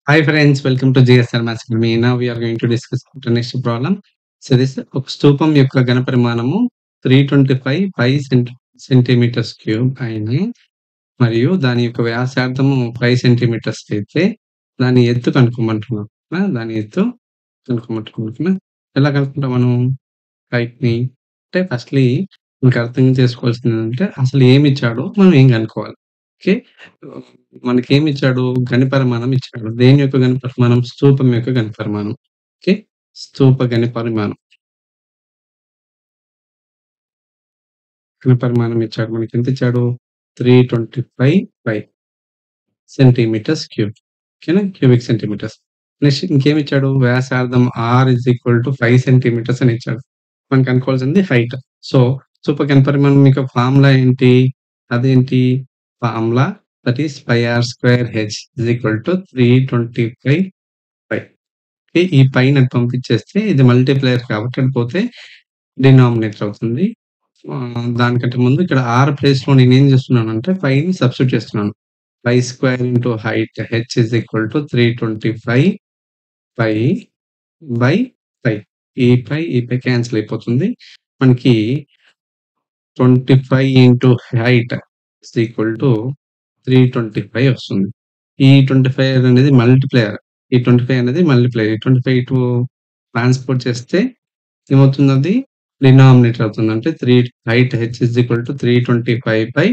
Hi friends, welcome to GSR Maths Academy. Now we are going to discuss the next problem. So this ఒక స్తూపం యొక్క ఘన పరిమాణము 325 పై centimetres cube అయిన మరియు దాని యొక్క వ్యాసార్థము 5 సెంటీమీటర్స్ అయితే దాని ఎత్తు కనుక్కోమంటున్నాం. దాని ఎత్తు కనుక్కోమంటున్నాం. ఎలా కనుక్కుంటాం మనం హైట్‌ని? అంటే ఫస్ట్‌లీ మనకు అర్థం చేసుకోవాల్సింది ఏంటంటే అసలు ఏమి ఇచ్చాడో మనం ఏం కనుక్కోవాలి. ఓకే. మనకేమిచ్చాడు? ఘనపరిమాణం ఇచ్చాడు. దేని యొక్క ఘనపరిమాణం? స్తూపం యొక్క ఘనపరిమాణం. ఓకే. స్తూప ఘనపరిమాణం. ఘనపరిమాణం ఇచ్చాడు. మనకెంతిచ్చాడు? 325 సెంటీమీటర్స్ క్యూబ్. ఓకేనా? Cubic centimetres. నెక్స్ట్ ఇంకేమిచ్చాడు? వ్యాసార్థం r = 5 సెంటీమీటర్స్ అని ఇచ్చాడు. మనం కనుక్కోవాల్సింది హైట్. సో, స్తూప ఘనపరిమాణం యొక్క ఫార్ములా ఏంటి? అదేంటి? Formula that is pi r square h = 325 pi. ఈ పైన పంపించేస్తే ఇది మల్టిప్లైయర్ కాబట్టి అటు పోతే డినామినేటర్ అవుతుంది. దానికంటే ముందు ఇక్కడ r ప్లేస్‌లో నేనేం చేస్తున్నానంటే పైని సబ్స్టిట్యూట్ చేస్తున్నాను. Pi square into height h = 325 pi by pi. ఈ పై క్యాన్సిల్ అయిపోతుంది. మనకి 25 ఇంటూ హైట్ = 325 వస్తుంది. ఈ 25 అనేది మల్టిప్లైయర్. ఈ 25 అనేది మల్టిప్లైయర్. ఈ 25 ఇటు ట్రాన్స్‌పోజ్ చేస్తే ఏమవుతుందది? డినామినేటర్ అవుతుంది. అంటే height h = 325 by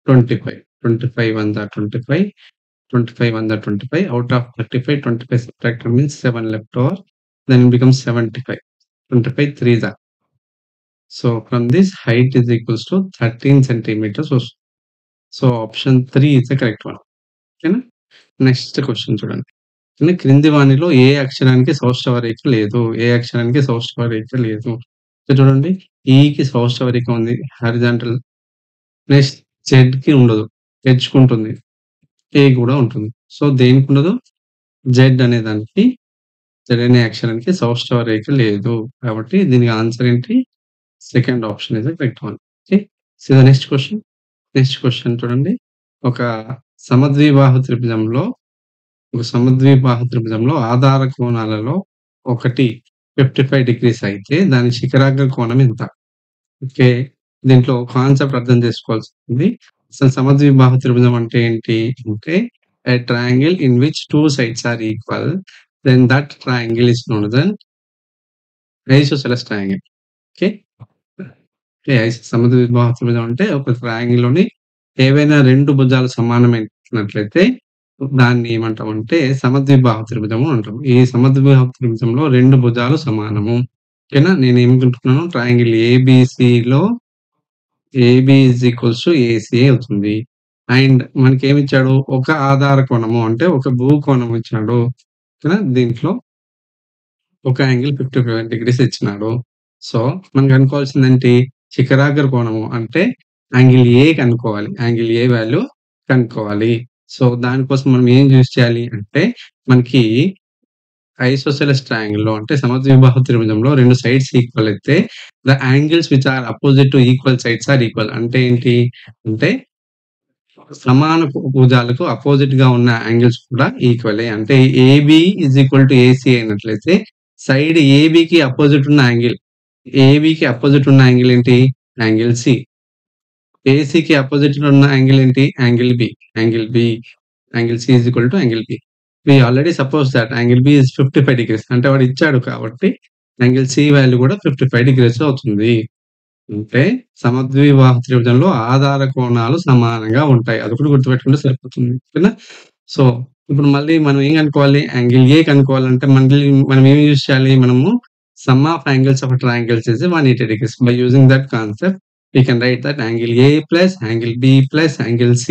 25. 25 1 the 25, 25 1 the 25. Out of 35, 25 subtracted means 7 left over. Then it becomes 75. 25 3 the. So from this height is equals to 13 centimeters. So option 3 is the correct one. ఓకేనా? Next question చూడండి. క్రింది వానిలో ఏ అక్షరానికి సౌష్టవ రేఖ లేదు. ఏ అక్షరానికి సౌష్టవ రేఖ లేదు. చూడండి ఈకి సౌష్టవ రేఖ ఉంది. హారిజాంటల్. నెక్స్ట్ జెడ్‌కి ఉండదు. హెచ్‌కి ఉంటుంది. ఏ కూడా ఉంటుంది. సో దేనికి ఉండదు? జెడ్ అనే దానికి జెడ్ అనే అక్షరానికి సౌష్టవ రేఖ లేదు. కాబట్టి దీనికి ఆన్సర్ ఏంటి? Second option is the correct one. Okay. So the next question. Next question చూడండి. ఒక సమద్విబాహు త్రిభుజంలో ఆధార కోణాలలో ఒకటి 55 డిగ్రీస్ అయితే దాని శిఖరాగ్ర కోణం ఎంత? ఓకే. దీంట్లో కాన్సెప్ట్ అర్థం చేసుకోవాల్సింది. అసలు సమద్విబాహు త్రిభుజం అంటే ఏంటి? అంటే a triangle in which two sides are equal, then that triangle is known as an isosceles triangle. Okay. సమద్విబాహు త్రిభుజం అంటే ఒక ట్రయాంగిల్‌లోని ఏవైనా 2 భుజాలు సమానమైనట్లయితే దాన్ని ఏమంటామంటే సమద్విబాహు త్రిభుజము అంటాం. ఈ సమద్విబాహు త్రిభుజంలో 2 భుజాలు సమానము. ఓకేనా? నేనేమనుకుంటున్నాను ట్రయాంగిల్ ఏబీసీలో AB = AC అవుతుంది. అండ్ మనకేమిచ్చాడు? ఒక ఆధార కోణము అంటే ఒక భూకోణం ఇచ్చాడు. ఓకేనా? దీంట్లో ఒక యాంగిల్ 55 డిగ్రీస్ ఇచ్చినాడు. సో మనం కనుక్కోవాల్సిందేంటి? శిఖరాగ్ర కోణము అంటే యాంగిల్ ఏ కనుక్కోవాలి. యాంగిల్ ఏ వాల్యూ కనుక్కోవాలి. సో దానికోసం మనం ఏం యూజ్ చేయాలి అంటే మనకి ఐసోసెలస్ ట్రయాంగిల్‌లో అంటే సమద్విబాహు త్రిభుజంలో 2 సైడ్స్ ఈక్వల్ అయితే the angles which are opposite to equal sides are equal. అంటే ఏంటి? అంటే సమాన భుజాలకు అపోజిట్‌గా ఉన్న యాంగిల్స్ కూడా ఈక్వలే. అంటే ఏబీ = ఏసీ అయినట్లయితే సైడ్ ఏబీకి అపోజిట్ ఉన్న యాంగిల్ ఏంటి? Angle C. ఏసీకి అపోజిట్ ఉన్న యాంగిల్ ఏంటి? Angle B. Angle C = angle B. We already suppose that angle B is 55 degrees. అంటే వాడు ఇచ్చాడు కాబట్టి యాంగిల్ సి వాల్యూ కూడా 55 డిగ్రీస్ అవుతుంది. అంటే సమద్విబాహు త్రిభుజంలో ఆధార కోణాలు సమానంగా ఉంటాయి. అదొకటి గుర్తుపెట్టుకుంటే సరిపోతుంది. ఓకేనా? సో ఇప్పుడు మళ్ళీ మనం ఏం కనుక్కోవాలి? యాంగిల్ ఏ కనుక్కోవాలంటే మళ్ళీ మనం ఏం యూజ్ చేయాలి? మనము some of angles of triangles is 180 degrees. By using that concept we can write that angle A plus angle B plus angle C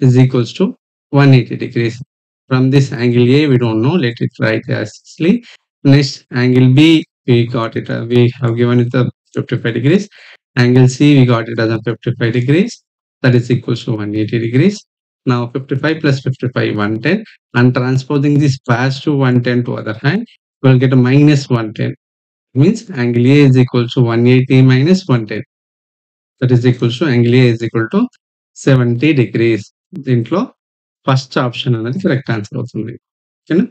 is equals to 180 degrees. From this angle A we don't know, let it write as simply. Next angle B we got it, we have given it the 55 degrees. Angle C we got it as a 55 degrees, that is equals to 180 degrees. Now 55 plus 55 110, and transposing this past to 110 to other hand we will get a minus 110. Means angle A is equals to 180 minus 110. That is equals to angle A is equal to 70 degrees. దీంట్లో first option అనేది correct answer అవుతుంది. ఓకేనా?